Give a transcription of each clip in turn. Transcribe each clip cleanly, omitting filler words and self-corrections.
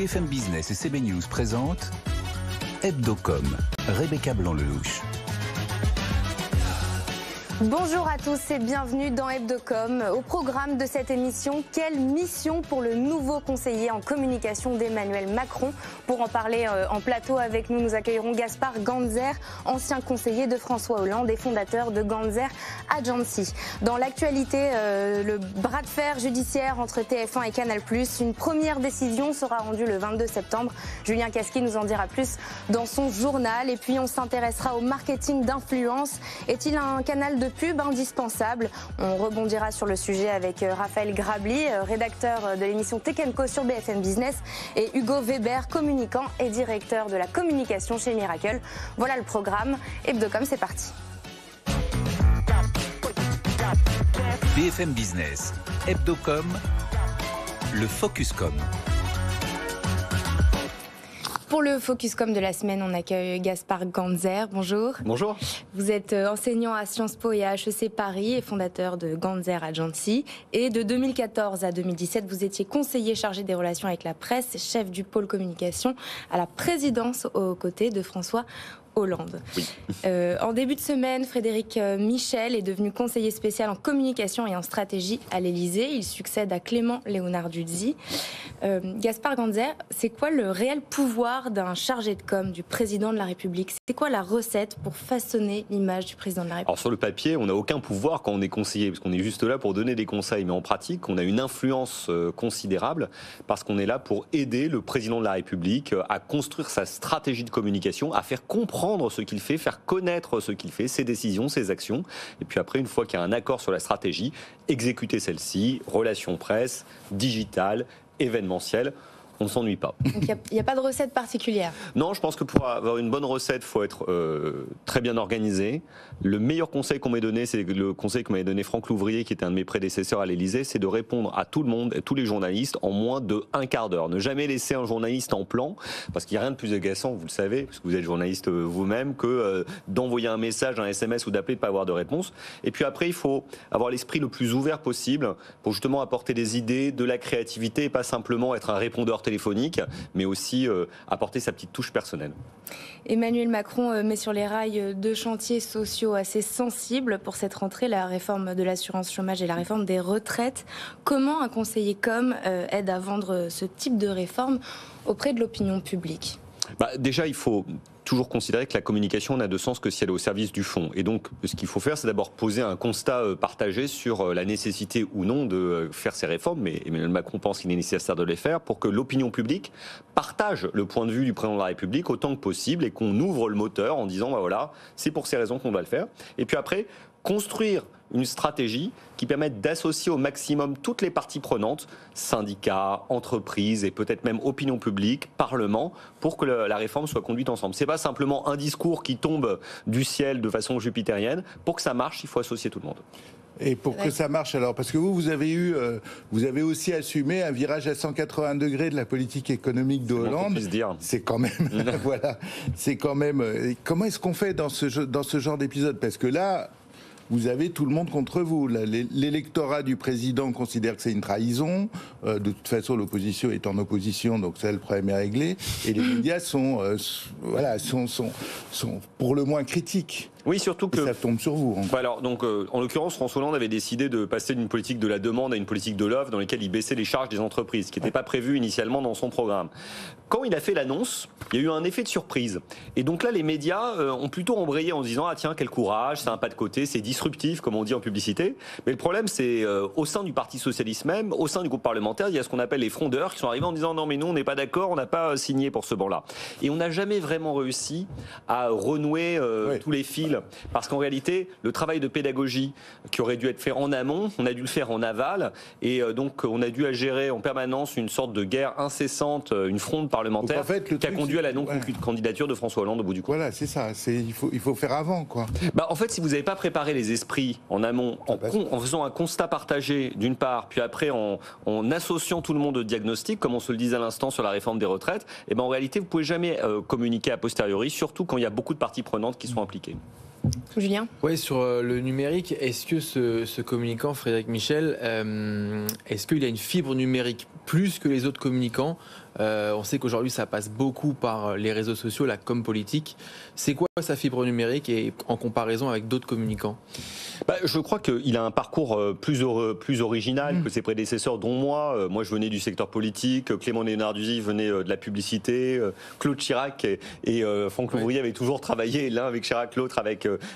BFM Business et CB News présentent Hebdocom, Rebecca Blanc-Lelouch. Bonjour à tous et bienvenue dans Hebdocom. Au programme de cette émission, quelle mission pour le nouveau conseiller en communication d'Emmanuel Macron? Pour en parler en plateau avec nous, nous accueillerons Gaspard Ganzer, ancien conseiller de François Hollande et fondateur de Ganzer Agency. Dans l'actualité, le bras de fer judiciaire entre TF1 et Canal+, une première décision sera rendue le 22 septembre. Julien Casqui nous en dira plus dans son journal. Et puis on s'intéressera au marketing d'influence. Est-il un canal de pub indispensable? On rebondira sur le sujet avec Raphaël Grabli, rédacteur de l'émission Tech & Co sur BFM Business, et Hugo Weber, communicant et directeur de la communication chez Miracle. Voilà le programme. Hebdocom, c'est parti. BFM Business, Hebdocom, le Focuscom. Pour le Focuscom de la semaine, on accueille Gaspard Ganzer. Bonjour. Bonjour. Vous êtes enseignant à Sciences Po et à HEC Paris et fondateur de Ganzer Agency. Et de 2014 à 2017, vous étiez conseiller chargé des relations avec la presse, chef du pôle communication à la présidence aux côtés de François Hollande. Oui. En début de semaine, Frédéric Michel est devenu conseiller spécial en communication et en stratégie à l'Élysée. Il succède à Clément Léonard Dulzy. Gaspard Ganzer, c'est quoi le réel pouvoir d'un chargé de com du président de la République? C'est quoi la recette pour façonner l'image du président de la République? Alors sur le papier, on n'a aucun pouvoir quand on est conseiller, parce qu'on est juste là pour donner des conseils. Mais en pratique, on a une influence considérable parce qu'on est là pour aider le président de la République à construire sa stratégie de communication, à faire comprendre ce qu'il fait, faire connaître ce qu'il fait, ses décisions, ses actions. Et puis après, une fois qu'il y a un accord sur la stratégie, exécuter celle-ci, relations presse, digital, événementiel. On ne s'ennuie pas. Donc il n'y a pas de recette particulière? Non, je pense que pour avoir une bonne recette, il faut être très bien organisé. Le meilleur conseil qu'on m'ait donné, c'est le conseil que m'avait donné Franck Louvrier, qui était un de mes prédécesseurs à l'Élysée, c'est de répondre à tout le monde, tous les journalistes, en moins de un quart d'heure. Ne jamais laisser un journaliste en plan, parce qu'il n'y a rien de plus agaçant, vous le savez, parce que vous êtes journaliste vous-même, que d'envoyer un message, un SMS ou d'appeler, de ne pas avoir de réponse. Et puis après, il faut avoir l'esprit le plus ouvert possible pour justement apporter des idées, de la créativité, et pas simplement être un répondeur téléphonique, mais aussi apporter sa petite touche personnelle. Emmanuel Macron met sur les rails deux chantiers sociaux assez sensibles pour cette rentrée, la réforme de l'assurance chômage et la réforme des retraites. Comment un conseiller com aide à vendre ce type de réforme auprès de l'opinion publique? Déjà, il faut toujours considérer que la communication n'a de sens que si elle est au service du fond. Et donc, ce qu'il faut faire, c'est d'abord poser un constat partagé sur la nécessité ou non de faire ces réformes. Mais Emmanuel Macron pense qu'il est nécessaire de les faire pour que l'opinion publique partage le point de vue du président de la République autant que possible et qu'on ouvre le moteur en disant, voilà, c'est pour ces raisons qu'on doit le faire. Et puis après, construire une stratégie qui permette d'associer au maximum toutes les parties prenantes, syndicats, entreprises et peut-être même opinion publique, parlement, pour que la réforme soit conduite ensemble. C'est pas simplement un discours qui tombe du ciel de façon jupitérienne. Pour que ça marche, il faut associer tout le monde. Et pour que ça marche, alors, parce que vous avez aussi assumé un virage à 180 degrés de la politique économique de Hollande. C'est quand même, voilà, c'est quand même. Comment est-ce qu'on fait dans ce genre d'épisode? Parce que là, vous avez tout le monde contre vous. L'électorat du président considère que c'est une trahison. De toute façon, l'opposition est en opposition, donc ça, le problème est réglé. Et les médias sont pour le moins critiques. Oui, surtout que ça tombe sur vous. Alors, donc, en l'occurrence, François Hollande avait décidé de passer d'une politique de la demande à une politique de l'offre dans laquelle il baissait les charges des entreprises, ce qui n'était pas prévu initialement dans son programme. Quand il a fait l'annonce, il y a eu un effet de surprise. Et donc là, les médias ont plutôt embrayé en se disant « Ah tiens, quel courage, c'est un pas de côté, c'est disruptif, comme on dit en publicité ». Mais le problème, c'est au sein du Parti Socialiste même, au sein du groupe parlementaire, il y a ce qu'on appelle les frondeurs qui sont arrivés en disant « Non, mais nous, on n'est pas d'accord, on n'a pas signé pour ce banc-là ». Et on n'a jamais vraiment réussi à renouer tous les fils. Parce qu'en réalité, le travail de pédagogie qui aurait dû être fait en amont, on a dû le faire en aval. Et donc, on a dû gérer en permanence une sorte de guerre incessante, une fronde parlementaire en fait, qui a conduit à la non-candidature de François Hollande au bout du compte. Voilà, c'est ça. Il faut faire avant, quoi. En fait, si vous n'avez pas préparé les esprits en amont, en faisant un constat partagé d'une part, puis après en associant tout le monde au diagnostic, comme on se le disait à l'instant sur la réforme des retraites, en réalité, vous ne pouvez jamais communiquer a posteriori, surtout quand il y a beaucoup de parties prenantes qui sont impliquées. Julien ? Oui, sur le numérique, est-ce que ce communicant, Frédéric Michel, est-ce qu'il a une fibre numérique plus que les autres communicants ? On sait qu'aujourd'hui, ça passe beaucoup par les réseaux sociaux, la com politique. C'est quoi sa fibre numérique et en comparaison avec d'autres communicants ? Je crois qu'il a un parcours plus original que ses prédécesseurs, dont moi. Moi, je venais du secteur politique. Clément Léonarduzzi venait de la publicité. Claude Chirac et Franck Louvrier avaient toujours travaillé, l'un avec Chirac, l'autre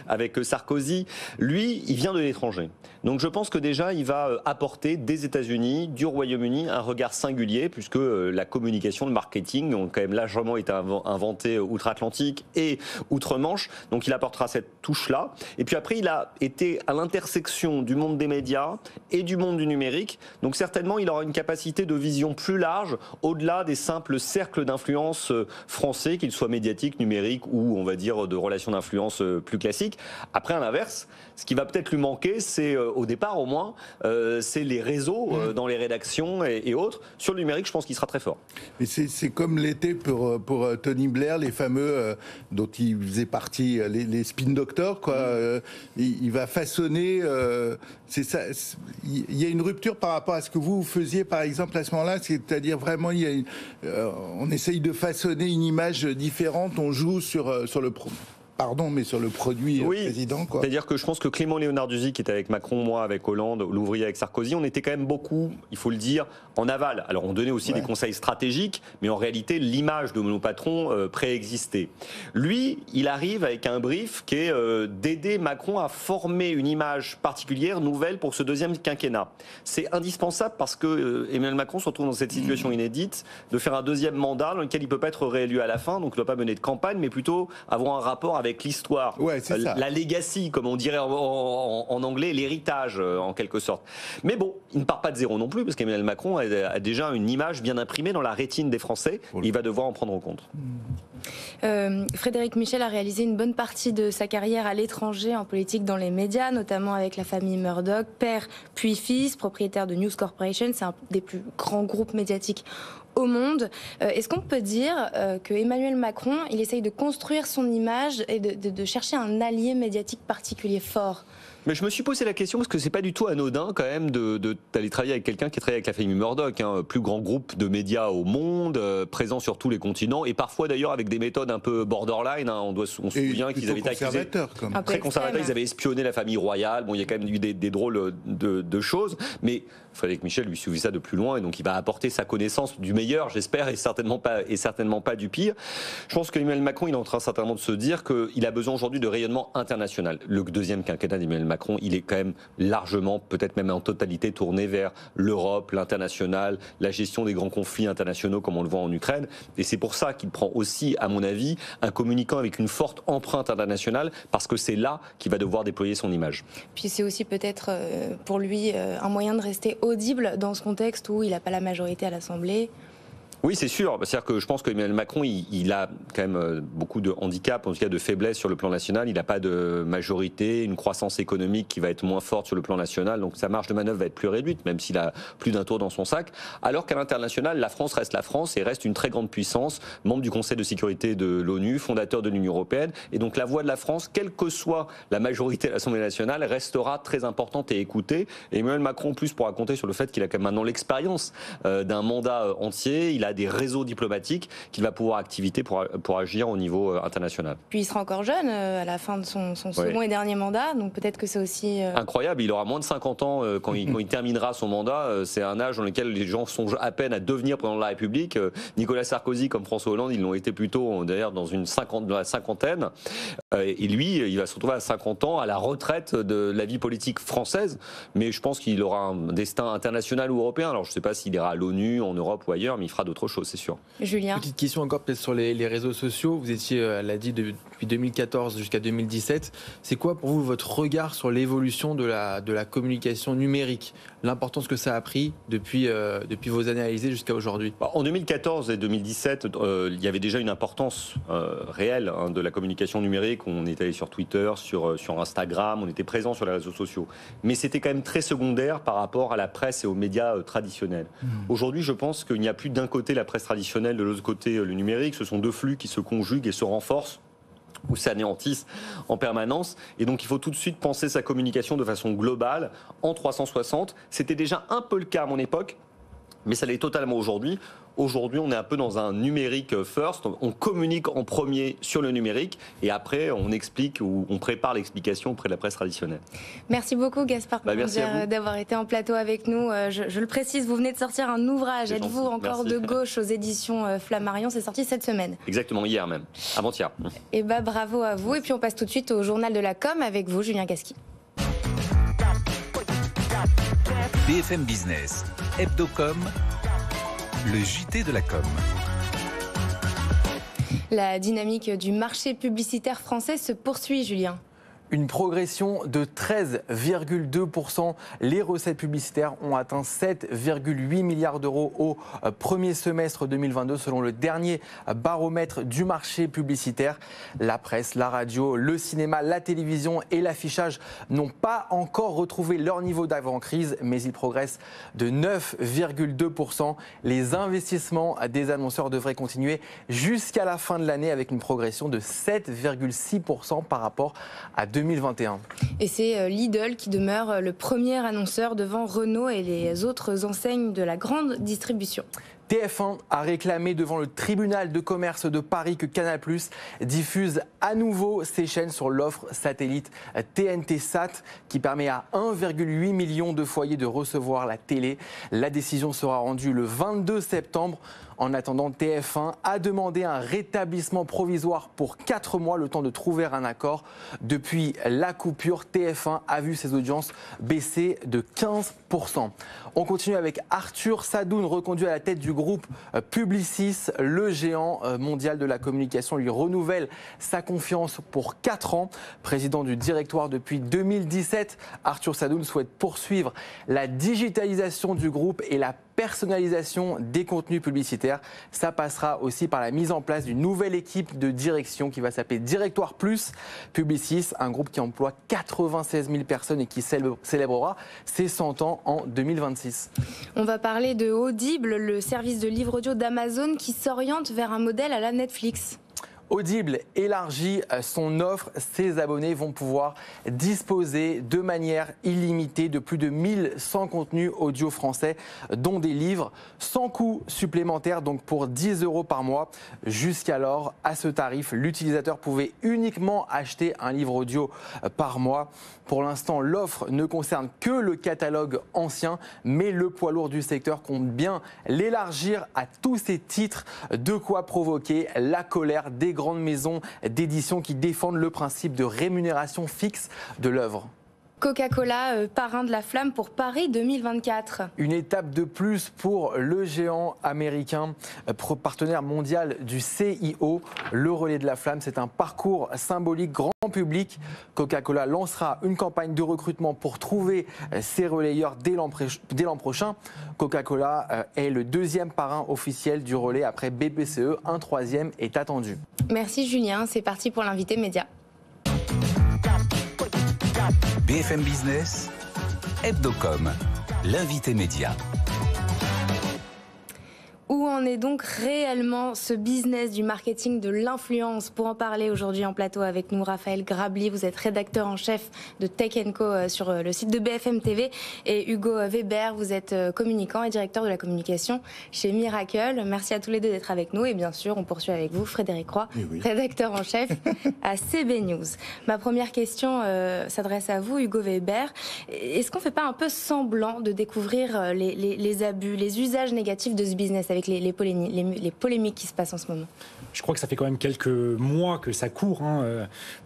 avec Sarkozy. Lui, il vient de l'étranger. Donc je pense que déjà, il va apporter des États-Unis, du Royaume-Uni, un regard singulier, puisque la communication, le marketing ont quand même largement été inventés outre-Atlantique et outre-Manche. Donc il apportera cette touche-là. Et puis après, il a été à l'intersection du monde des médias et du monde du numérique. Donc certainement, il aura une capacité de vision plus large, au-delà des simples cercles d'influence français, qu'ils soient médiatiques, numériques ou, on va dire, de relations d'influence plus classiques. Après, à l'inverse, ce qui va peut-être lui manquer, c'est, au départ au moins, c'est les réseaux dans les rédactions et autres. Sur le numérique, je pense qu'il sera très fort. Mais c'est comme l'était pour Tony Blair, les fameux dont il faisait partie, les spin doctors, quoi. Il va façonner. C'est ça. Il y a une rupture par rapport à ce que vous faisiez, par exemple, à ce moment-là. C'est-à-dire vraiment, on essaye de façonner une image différente. On joue sur le sur le produit président. C'est-à-dire que je pense que Clément Léonarduzzi, qui était avec Macron, moi avec Hollande, Louvrier avec Sarkozy, on était quand même beaucoup, il faut le dire, en aval. Alors on donnait aussi des conseils stratégiques, mais en réalité, l'image de nos patrons préexistait. Lui, il arrive avec un brief qui est d'aider Macron à former une image particulière, nouvelle pour ce deuxième quinquennat. C'est indispensable parce que Emmanuel Macron se retrouve dans cette situation inédite de faire un deuxième mandat dans lequel il ne peut pas être réélu à la fin, donc il ne doit pas mener de campagne, mais plutôt avoir un rapport avec l'histoire, la legacy, comme on dirait en anglais, l'héritage en quelque sorte. Mais bon, il ne part pas de zéro non plus, parce qu'Emmanuel Macron a déjà une image bien imprimée dans la rétine des Français, et il va devoir en prendre en compte. Frédéric Michel a réalisé une bonne partie de sa carrière à l'étranger en politique dans les médias, notamment avec la famille Murdoch, père puis fils, propriétaire de News Corporation, c'est un des plus grands groupes médiatiques au monde. Est-ce qu'on peut dire que Emmanuel Macron, il essaye de construire son image et de chercher un allié médiatique particulier fort ? Mais je me suis posé la question parce que c'est pas du tout anodin quand même d'aller travailler avec quelqu'un qui travaille avec la famille Murdoch, plus grand groupe de médias au monde, présent sur tous les continents et parfois d'ailleurs avec des méthodes un peu borderline. On se souvient qu'ils avaient été accusés très conservateurs, ils avaient espionné la famille royale. Bon, il y a quand même eu des drôles de choses, mais Frédéric Michel lui suivit ça de plus loin et donc il va apporter sa connaissance du meilleur, j'espère, et certainement pas du pire. Je pense qu'Emmanuel Macron, il est en train certainement de se dire qu'il a besoin aujourd'hui de rayonnement international. Le deuxième quinquennat d'Emmanuel Macron, il est quand même largement, peut-être même en totalité, tourné vers l'Europe, l'international, la gestion des grands conflits internationaux comme on le voit en Ukraine. Et c'est pour ça qu'il prend aussi, à mon avis, un communicant avec une forte empreinte internationale, parce que c'est là qu'il va devoir déployer son image. Puis c'est aussi peut-être pour lui un moyen de rester audible dans ce contexte où il n'a pas la majorité à l'Assemblée. Oui, c'est sûr. C'est-à-dire que je pense qu'Emmanuel Macron, il a quand même beaucoup de handicaps, en tout cas de faiblesses sur le plan national. Il n'a pas de majorité, une croissance économique qui va être moins forte sur le plan national. Donc sa marge de manœuvre va être plus réduite, même s'il a plus d'un tour dans son sac. Alors qu'à l'international, la France reste la France et reste une très grande puissance, membre du Conseil de sécurité de l'ONU, fondateur de l'Union européenne. Et donc la voix de la France, quelle que soit la majorité à l'Assemblée nationale, restera très importante et écoutée. Et Emmanuel Macron, en plus, pourra compter sur le fait qu'il a quand même maintenant l'expérience d'un mandat entier. Il a des réseaux diplomatiques qu'il va pouvoir activer pour agir au niveau international. Puis il sera encore jeune à la fin de son second et dernier mandat, donc peut-être que c'est aussi... Incroyable, il aura moins de 50 ans quand il terminera son mandat. C'est un âge dans lequel les gens songent à peine à devenir président de la République. Nicolas Sarkozy comme François Hollande, ils l'ont été plutôt d'ailleurs dans la cinquantaine. Et lui, il va se retrouver à 50 ans à la retraite de la vie politique française, mais je pense qu'il aura un destin international ou européen. Alors je ne sais pas s'il ira à l'ONU, en Europe ou ailleurs, mais il fera d'autres choses, c'est sûr. Julien. Petite question encore peut-être sur les réseaux sociaux. Vous étiez, elle l'a dit, depuis 2014 jusqu'à 2017. C'est quoi pour vous votre regard sur l'évolution de la communication numérique, l'importance que ça a pris depuis vos années analysées jusqu'à aujourd'hui? En 2014 et 2017, il y avait déjà une importance réelle de la communication numérique. On était allé sur Twitter, sur Instagram, on était présent sur les réseaux sociaux. Mais c'était quand même très secondaire par rapport à la presse et aux médias traditionnels. Aujourd'hui, je pense qu'il n'y a plus d'un côté la presse traditionnelle, de l'autre côté le numérique. Ce sont deux flux qui se conjuguent et se renforcent ou s'anéantissent en permanence. Et donc il faut tout de suite penser sa communication de façon globale, en 360. C'était déjà un peu le cas à mon époque, mais ça l'est totalement aujourd'hui. Aujourd'hui, on est un peu dans un numérique first. On communique en premier sur le numérique et après, on explique ou on prépare l'explication auprès de la presse traditionnelle. Merci beaucoup, Gaspard, d'avoir été en plateau avec nous. Je le précise, vous venez de sortir un ouvrage. Êtes-vous encore de gauche aux éditions Flammarion? C'est sorti cette semaine. Exactement, hier même, avant-hier. Et bravo à vous. Et puis on passe tout de suite au journal de la com avec vous, Julien Casqui. BFM Business, Hebdocom, le JT de la com. La dynamique du marché publicitaire français se poursuit, Julien. Une progression de 13,2%. Les recettes publicitaires ont atteint 7,8 milliards d'euros au premier semestre 2022 selon le dernier baromètre du marché publicitaire. La presse, la radio, le cinéma, la télévision et l'affichage n'ont pas encore retrouvé leur niveau d'avant-crise, mais ils progressent de 9,2%. Les investissements des annonceurs devraient continuer jusqu'à la fin de l'année avec une progression de 7,6% par rapport à 2021. Et c'est Lidl qui demeure le premier annonceur devant Renault et les autres enseignes de la grande distribution. TF1 a réclamé devant le tribunal de commerce de Paris que Canal+ diffuse à nouveau ses chaînes sur l'offre satellite TNT Sat qui permet à 1,8 million de foyers de recevoir la télé. La décision sera rendue le 22 septembre. En attendant, TF1 a demandé un rétablissement provisoire pour 4 mois, le temps de trouver un accord. Depuis la coupure, TF1 a vu ses audiences baisser de 15%. On continue avec Arthur Sadoun, reconduit à la tête du groupe Publicis. Le géant mondial de la communication lui renouvelle sa confiance pour 4 ans. Président du directoire depuis 2017, Arthur Sadoun souhaite poursuivre la digitalisation du groupe et la personnalisation des contenus publicitaires. Ça passera aussi par la mise en place d'une nouvelle équipe de direction qui va s'appeler Directoire Plus. Publicis, un groupe qui emploie 96 000 personnes et qui célébrera ses 100 ans en 2026. On va parler de Audible, le service de livre audio d'Amazon qui s'oriente vers un modèle à la Netflix. Audible élargit son offre. Ses abonnés vont pouvoir disposer de manière illimitée de plus de 1100 contenus audio français, dont des livres, sans coût supplémentaire, donc pour 10 € par mois. Jusqu'alors, à ce tarif, l'utilisateur pouvait uniquement acheter un livre audio par mois. Pour l'instant, l'offre ne concerne que le catalogue ancien, mais le poids lourd du secteur compte bien l'élargir à tous ces titres, de quoi provoquer la colère des grandes maisons d'édition qui défendent le principe de rémunération fixe de l'œuvre. Coca-Cola, parrain de la flamme pour Paris 2024. Une étape de plus pour le géant américain, partenaire mondial du CIO. Le relais de la flamme, c'est un parcours symbolique grand public. Coca-Cola lancera une campagne de recrutement pour trouver ses relayeurs dès l'an prochain. Coca-Cola est le deuxième parrain officiel du relais après BPCE. Un troisième est attendu. Merci Julien, c'est parti pour l'invité média. BFM Business, Hebdocom, l'invité média. Où en est donc réellement ce business du marketing de l'influence? Pour en parler aujourd'hui en plateau avec nous, Raphaël Grabli, vous êtes rédacteur en chef de Tech & Co sur le site de BFM TV, et Hugo Weber, vous êtes communicant et directeur de la communication chez Miracle. Merci à tous les deux d'être avec nous et bien sûr on poursuit avec vous, Frédéric Roy, rédacteur en chef à CB News. Ma première question s'adresse à vous, Hugo Weber. Est-ce qu'on ne fait pas un peu semblant de découvrir les abus, les usages négatifs de ce business avec les polémiques qui se passent en ce moment? Je crois que ça fait quand même quelques mois que ça court,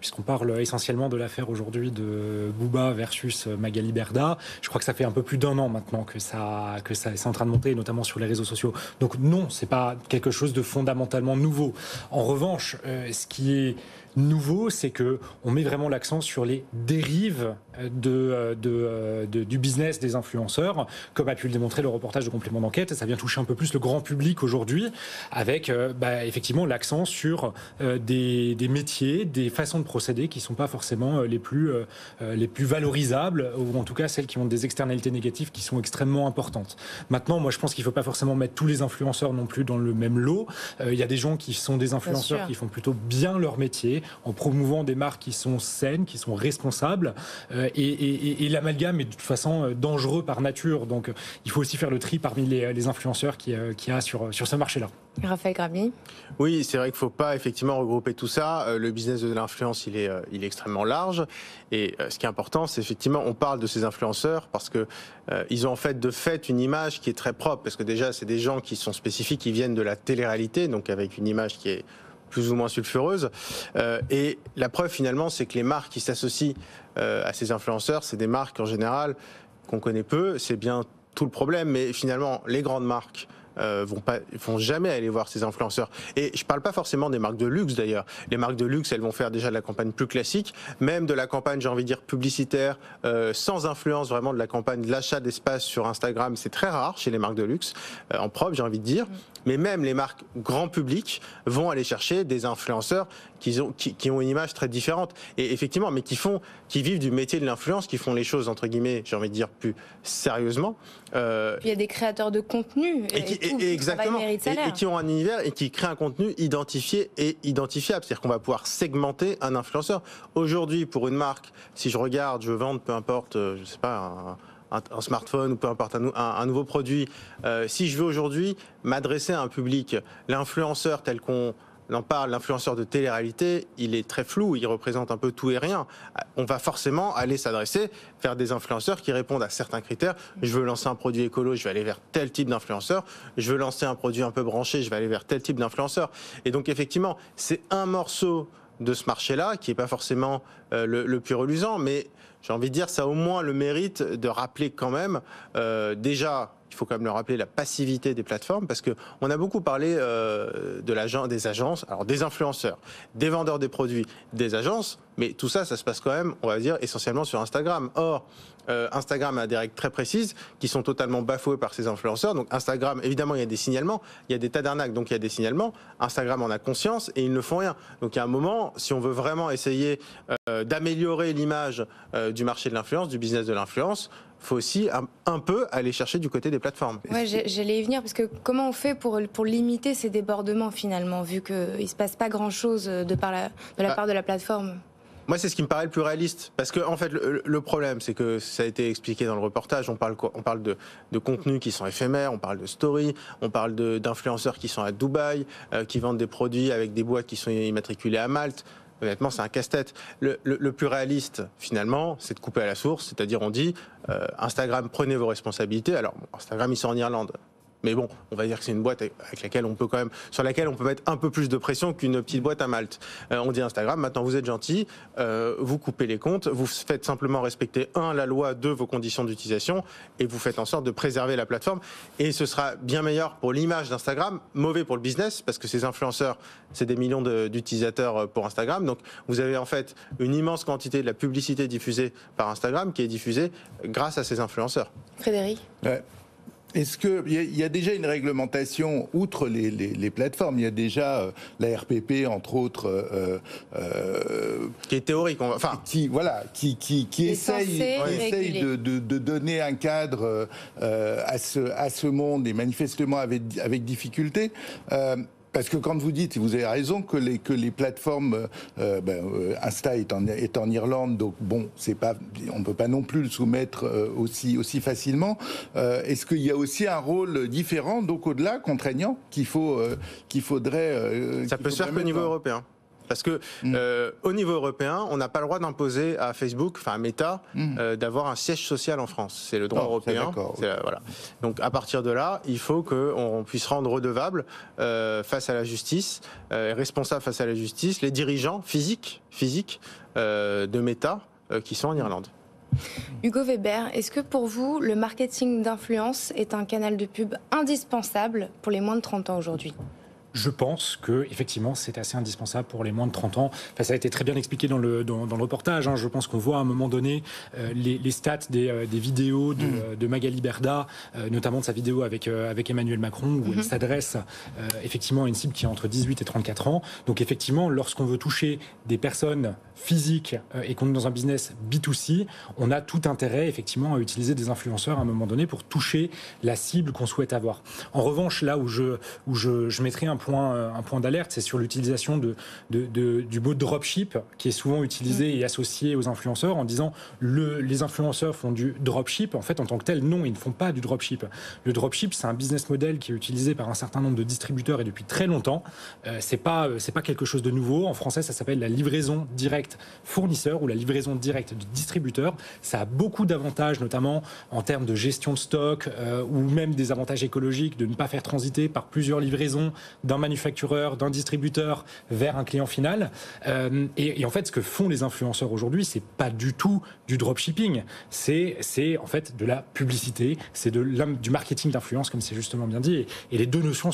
puisqu'on parle essentiellement de l'affaire aujourd'hui de Booba versus Magali Berda. Je crois que ça fait un peu plus d'1 an maintenant que ça c'est en train de monter, notamment sur les réseaux sociaux. Donc non, c'est pas quelque chose de fondamentalement nouveau. En revanche, ce qui est nouveau, c'est que on met vraiment l'accent sur les dérives du business des influenceurs, comme a pu le démontrer le reportage de Complément d'enquête. Ça vient toucher un peu plus le grand public aujourd'hui, avec effectivement l'accent sur des métiers, des façons de procéder qui sont pas forcément les plus valorisables, ou en tout cas celles qui ont des externalités négatives qui sont extrêmement importantes. Maintenant, moi je pense qu'il faut pas forcément mettre tous les influenceurs non plus dans le même lot. Il y a des gens qui sont des influenceurs qui font plutôt bien leur métier, marché en promouvant des marques qui sont saines, qui sont responsables. Et l'amalgame est de toute façon dangereux par nature. Donc il faut aussi faire le tri parmi les influenceurs qu'il y a sur ce marché-là. Raphaël Grabny. Oui, c'est vrai qu'il ne faut pas effectivement regrouper tout ça. Le business de l'influence, il est extrêmement large. Et ce qui est important, c'est effectivement, on parle de ces influenceurs parce que ils ont en fait de fait une image qui est très propre. Parce que déjà, c'est des gens qui sont spécifiques, qui viennent de la télé-réalité, donc avec une image qui est plus ou moins sulfureuse. Et la preuve finalement, c'est que les marques qui s'associent à ces influenceurs, c'est des marques en général qu'on connaît peu. C'est bien tout le problème. Mais finalement, les grandes marques vont jamais aller voir ces influenceurs. Et je parle pas forcément des marques de luxe d'ailleurs. Les marques de luxe, elles vont faire déjà de la campagne plus classique, même de la campagne, j'ai envie de dire, publicitaire, sans influence vraiment de la campagne de l'achat d'espace sur Instagram. C'est très rare chez les marques de luxe, en propre, j'ai envie de dire. Mais même les marques grand public vont aller chercher des influenceurs qui ont une image très différente. Et effectivement, mais qui vivent du métier de l'influence, qui font les choses, entre guillemets, j'ai envie de dire, plus sérieusement. Il y a des créateurs de contenu exactement, et qui ont un univers et qui créent un contenu identifié et identifiable. C'est-à-dire qu'on va pouvoir segmenter un influenceur. Aujourd'hui, pour une marque, si je regarde, je veux vendre, peu importe, je sais pas, un smartphone ou peu importe un nouveau produit, si je veux aujourd'hui m'adresser à un public, l'influenceur tel qu'on en parle, l'influenceur de télé-réalité, il est très flou, il représente un peu tout et rien. On va forcément aller s'adresser vers des influenceurs qui répondent à certains critères. Je veux lancer un produit écolo, je vais aller vers tel type d'influenceur. Je veux lancer un produit un peu branché, je vais aller vers tel type d'influenceur. Et donc effectivement, c'est un morceau de ce marché-là qui n'est pas forcément le plus reluisant, mais j'ai envie de dire, ça a au moins le mérite de rappeler quand même, déjà, il faut quand même le rappeler, la passivité des plateformes, parce qu'on a beaucoup parlé des agences, alors des influenceurs, des vendeurs des produits, des agences, mais tout ça, ça se passe quand même, on va dire, essentiellement sur Instagram. Or, Instagram a des règles très précises qui sont totalement bafouées par ces influenceurs. Donc Instagram, évidemment, il y a des signalements, il y a des tas d'arnaques, donc il y a des signalements. Instagram en a conscience et ils ne font rien. Donc il y a un moment, si on veut vraiment essayer d'améliorer l'image du marché de l'influence, du business de l'influence, il faut aussi un peu aller chercher du côté des plateformes. Ouais, j'allais y venir, parce que comment on fait pour limiter ces débordements finalement, vu qu'il ne se passe pas grand-chose de la part de la plateforme? Moi, c'est ce qui me paraît le plus réaliste. Parce que, en fait, le problème, c'est que ça a été expliqué dans le reportage. On parle de contenus qui sont éphémères, on parle de stories, on parle d'influenceurs qui sont à Dubaï, qui vendent des produits avec des boîtes qui sont immatriculées à Malte. Honnêtement, c'est un casse-tête. Le plus réaliste, finalement, c'est de couper à la source. C'est-à-dire, on dit, Instagram, prenez vos responsabilités. Alors, Instagram, ils sont en Irlande. Mais bon, on va dire que c'est une boîte avec laquelle on peut quand même, sur laquelle on peut mettre un peu plus de pression qu'une petite boîte à Malte. On dit Instagram, maintenant vous êtes gentil, vous coupez les comptes, vous faites simplement respecter 1, la loi, 2, vos conditions d'utilisation, et vous faites en sorte de préserver la plateforme. Et ce sera bien meilleur pour l'image d'Instagram, mauvais pour le business, parce que ces influenceurs, c'est des millions d'utilisateurs pour Instagram. Donc vous avez en fait une immense quantité de la publicité diffusée par Instagram qui est diffusée grâce à ces influenceurs. Frédéric ? Ouais. Est-ce qu'il y a déjà une réglementation, outre les plateformes, il y a déjà la RPP, entre autres... qui est théorique. Qui essaye de donner un cadre à ce monde, et manifestement avec difficulté. Parce que quand vous dites, vous avez raison, que les plateformes, Insta est en Irlande, donc bon, on ne peut pas non plus le soumettre aussi facilement. Est-ce qu'il y a aussi un rôle différent, donc au-delà, contraignant, qu'il faudrait... Ça peut se faire qu'au niveau européen. Parce que au niveau européen, on n'a pas le droit d'imposer à Facebook, enfin à Meta, d'avoir un siège social en France. C'est le droit européen. Voilà. Donc à partir de là, il faut qu'on puisse rendre redevable face à la justice, responsable face à la justice, les dirigeants physiques de Meta qui sont en Irlande. Hugo Weber, est-ce que pour vous, le marketing d'influence est un canal de pub indispensable pour les moins de 30 ans aujourd'hui ? Je pense que effectivement c'est assez indispensable pour les moins de 30 ans. Enfin, ça a été très bien expliqué dans le reportage. Hein. Je pense qu'on voit à un moment donné les stats des vidéos de Magali Berda, notamment de sa vidéo avec Emmanuel Macron, où elle s'adresse effectivement à une cible qui est entre 18 et 34 ans. Donc effectivement, lorsqu'on veut toucher des personnes physiques et qu'on est dans un business B2C, on a tout intérêt effectivement à utiliser des influenceurs à un moment donné pour toucher la cible qu'on souhaite avoir. En revanche, là où je mettrai un point d'alerte, c'est sur l'utilisation du mot dropship, qui est souvent utilisé et associé aux influenceurs, en disant les influenceurs font du dropship. En fait, en tant que tel, non, ils ne font pas du dropship. Le dropship, c'est un business model qui est utilisé par un certain nombre de distributeurs et depuis très longtemps. C'est pas quelque chose de nouveau. En français, ça s'appelle la livraison directe fournisseur ou la livraison directe du distributeur. Ça a beaucoup d'avantages, notamment en termes de gestion de stock ou même des avantages écologiques, de ne pas faire transiter par plusieurs livraisons d'un manufactureur, d'un distributeur vers un client final. Et en fait, ce que font les influenceurs aujourd'hui, c'est pas du tout du dropshipping. C'est en fait de la publicité, c'est du marketing d'influence, comme c'est justement bien dit. Et les deux notions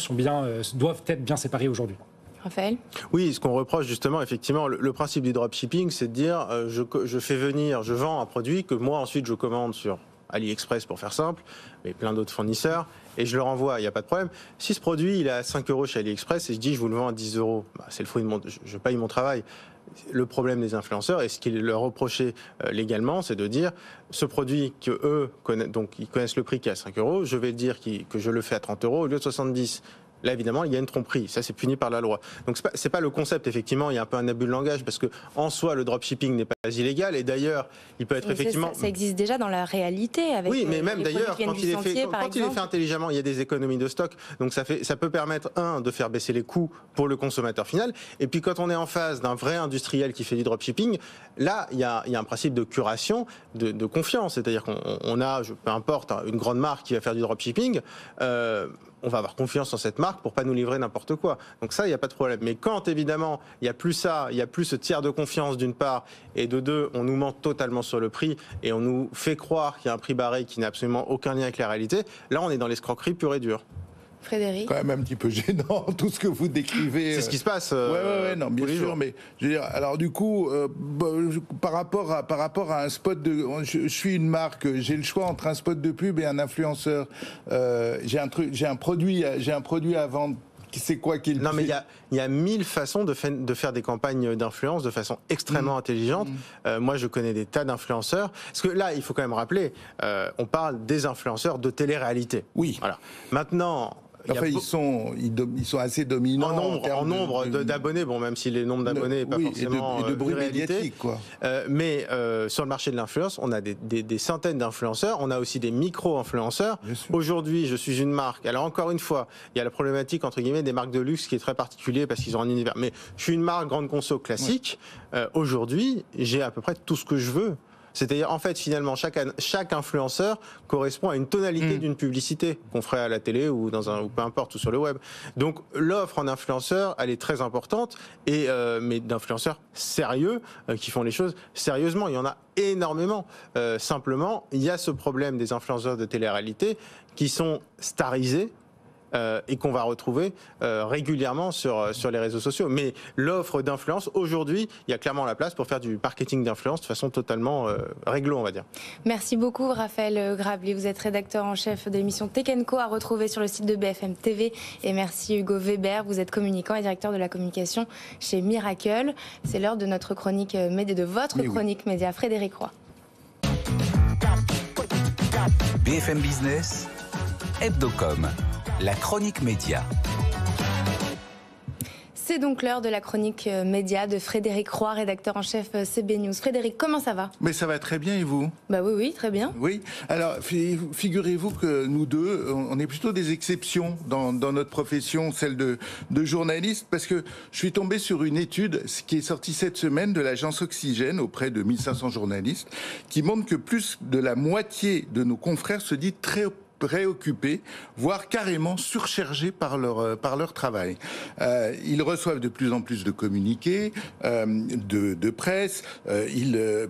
doivent être bien séparées aujourd'hui. Raphaël ? Oui, ce qu'on reproche justement, effectivement, le principe du dropshipping, c'est de dire je vends un produit que moi ensuite je commande sur AliExpress pour faire simple, mais plein d'autres fournisseurs, et je le renvoie, il n'y a pas de problème. Si ce produit il est à 5 € chez AliExpress et je dis je vous le vends à 10 €, c'est le fruit de je paye mon travail. Le problème des influenceurs, et ce qu'il leur reprochait légalement, c'est de dire ce produit que eux connaissent, donc ils connaissent le prix qui est à 5 €, je vais dire que je le fais à 30 € au lieu de 70 €. Là, évidemment, il y a une tromperie. Ça, c'est puni par la loi. Donc, c'est pas le concept. Effectivement, il y a un peu un abus de langage parce que, en soi, le dropshipping n'est pas illégal. Et d'ailleurs, il peut être effectivement. Ça existe déjà dans la réalité. Avec oui, mais même d'ailleurs, quand il est fait intelligemment, il y a des économies de stock. Donc, ça peut permettre, de faire baisser les coûts pour le consommateur final. Et puis, quand on est en face d'un vrai industriel qui fait du dropshipping, là, il y a un principe de curation, de confiance. C'est-à-dire qu'on a, peu importe, une grande marque qui va faire du dropshipping. On va avoir confiance en cette marque pour pas nous livrer n'importe quoi. Donc ça, il n'y a pas de problème. Mais quand, évidemment, il n'y a plus ça, il n'y a plus ce tiers de confiance d'une part, et de deux, on nous ment totalement sur le prix, et on nous fait croire qu'il y a un prix barré qui n'a absolument aucun lien avec la réalité, là, on est dans l'escroquerie pure et dure. Frédéric ? Quand même un petit peu gênant, tout ce que vous décrivez. C'est ce qui se passe. Non, bien sûr, mais je veux dire, alors du coup, par rapport à un spot je suis une marque, j'ai le choix entre un spot de pub et un influenceur. J'ai un produit à vendre. C'est quoi qu'il Non, mais il y a 1000 façons de faire des campagnes d'influence de façon extrêmement intelligente. Moi, je connais des tas d'influenceurs. Parce que là, il faut quand même rappeler, on parle des influenceurs de télé-réalité. Oui. Voilà. Maintenant. Enfin, ils sont assez dominants en nombre d'abonnés, bon, même si les nombres d'abonnés n'est pas forcément et de bruit réalité. Médiatique, quoi. Mais sur le marché de l'influence, on a des centaines d'influenceurs, on a aussi des micro-influenceurs. Aujourd'hui, je suis une marque. Alors encore une fois, il y a la problématique entre guillemets des marques de luxe qui est très particulier parce qu'ils ont un univers. Mais je suis une marque grande conso classique. Aujourd'hui, j'ai à peu près tout ce que je veux. C'est-à-dire, en fait, finalement, chaque influenceur correspond à une tonalité d'une publicité qu'on ferait à la télé ou ou peu importe, ou sur le web. Donc, l'offre en influenceurs, elle est très importante, mais d'influenceurs sérieux qui font les choses sérieusement. Il y en a énormément. Simplement, il y a ce problème des influenceurs de télé-réalité qui sont starisés. Et qu'on va retrouver régulièrement sur les réseaux sociaux. Mais l'offre d'influence, aujourd'hui, il y a clairement la place pour faire du marketing d'influence de façon totalement réglo, on va dire. Merci beaucoup, Raphaël Grabli. Vous êtes rédacteur en chef de l'émission Tech & Co à retrouver sur le site de BFM TV. Et merci, Hugo Weber. Vous êtes communicant et directeur de la communication chez Miracle. C'est l'heure de notre chronique média, de votre chronique média. Frédéric Roy. BFM Business, Hebdocom. La chronique média. C'est donc l'heure de la chronique média de Frédéric Roy, rédacteur en chef CB News. Frédéric, comment ça va ? Mais ça va très bien, et vous ? Bah oui, très bien. Oui, alors figurez-vous que nous deux, on est plutôt des exceptions dans notre profession, celle de journaliste, parce que je suis tombé sur une étude qui est sortie cette semaine de l'agence Oxygène auprès de 1500 journalistes, qui montre que plus de la moitié de nos confrères se dit très préoccupés, voire carrément surchargés par leur travail. Ils reçoivent de plus en plus de communiqués, de presse,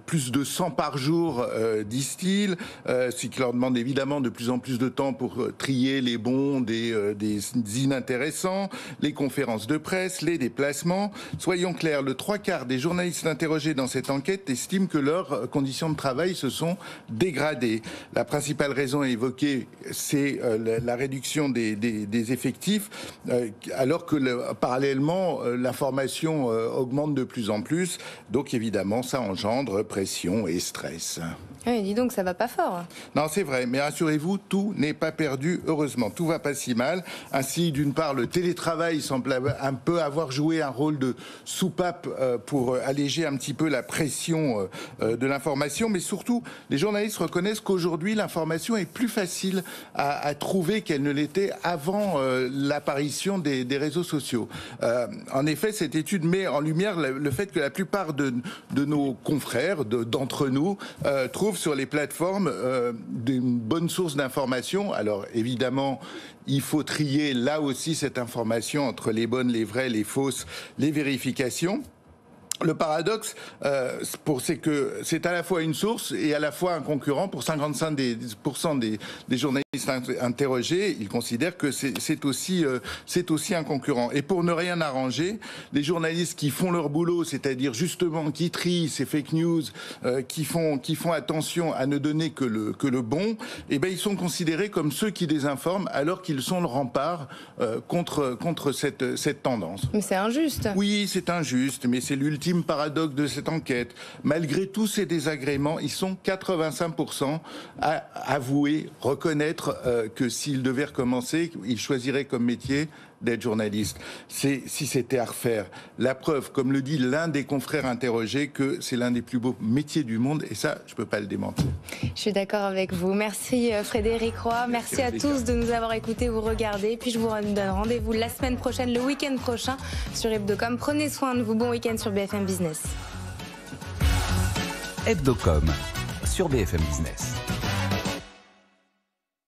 plus de 100 par jour, disent-ils, ce qui leur demande évidemment de plus en plus de temps pour trier les bons des inintéressants, les conférences de presse, les déplacements. Soyons clairs, le 3/4 des journalistes interrogés dans cette enquête estiment que leurs conditions de travail se sont dégradées. La principale raison évoquée, c'est la réduction des effectifs, alors que parallèlement, l'information augmente de plus en plus. Donc évidemment, ça engendre pression et stress. Oui, dis donc, ça va pas fort. Non, c'est vrai, mais rassurez-vous, tout n'est pas perdu, heureusement. Tout va pas si mal. Ainsi, d'une part, le télétravail semble un peu avoir joué un rôle de soupape pour alléger un petit peu la pression de l'information, mais surtout, les journalistes reconnaissent qu'aujourd'hui, l'information est plus facile à trouver qu'elle ne l'était avant l'apparition des réseaux sociaux. En effet, cette étude met en lumière le fait que la plupart de nos confrères, d'entre nous, trouvent sur les plateformes une bonne source d'information. Alors évidemment, il faut trier là aussi cette information entre les bonnes, les vraies, les fausses, les vérifications. Le paradoxe, c'est que c'est à la fois une source et à la fois un concurrent. Pour 55% des journalistes interrogés, ils considèrent que c'est aussi un concurrent. Et pour ne rien arranger, les journalistes qui font leur boulot, c'est-à-dire justement qui trient ces fake news, qui font attention à ne donner que le bon, eh ben ils sont considérés comme ceux qui désinforment, alors qu'ils sont le rempart contre cette tendance. Mais c'est injuste. Oui, c'est injuste, mais c'est l'ultime paradoxe de cette enquête. Malgré tous ces désagréments, ils sont 85% à avouer, reconnaître que s'ils devaient recommencer, ils choisiraient comme métier d'être journaliste. Si c'était à refaire. La preuve, comme le dit l'un des confrères interrogés, que c'est l'un des plus beaux métiers du monde, et ça, je ne peux pas le démentir. Je suis d'accord avec vous. Merci Frédéric Roy. Merci à tous de nous avoir écoutés ou regardés. Puis je vous donne rendez-vous la semaine prochaine, le week-end prochain sur Hebdocom. Prenez soin de vous. Bon week-end sur BFM Business. Hebdocom sur BFM Business.